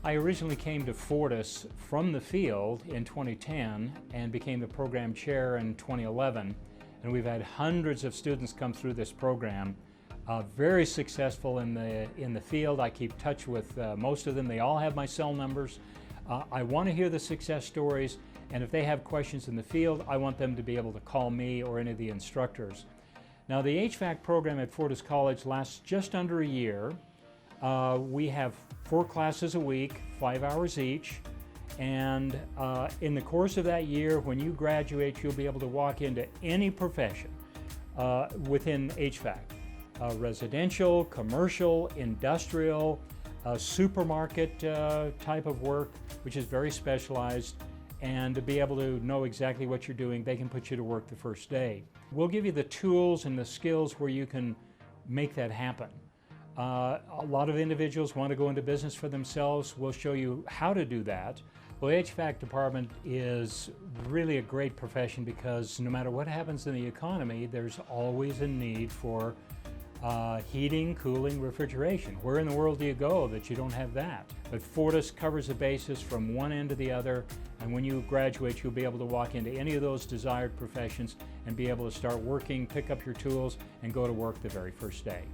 I originally came to Fortis from the field in 2010 and became the program chair in 2011. And we've had hundreds of students come through this program. Very successful in the field. I keep touch with most of them. They all have my cell numbers. I want to hear the success stories, and if they have questions in the field, I want them to be able to call me or any of the instructors. Now, the HVAC program at Fortis College lasts just under a year. We have 4 classes a week, 5 hours each, and in the course of that year, when you graduate, you'll be able to walk into any profession within HVAC. Residential, commercial, industrial, supermarket type of work, which is very specialized, and to be able to know exactly what you're doing, they can put you to work the first day. We'll give you the tools and the skills where you can make that happen. A lot of individuals want to go into business for themselves. We'll show you how to do that. Well, the HVAC department is really a great profession because no matter what happens in the economy, there's always a need for heating, cooling, refrigeration. Where in the world do you go that you don't have that? But Fortis covers the basis from one end to the other, and when you graduate, you'll be able to walk into any of those desired professions and be able to start working, pick up your tools, and go to work the very first day.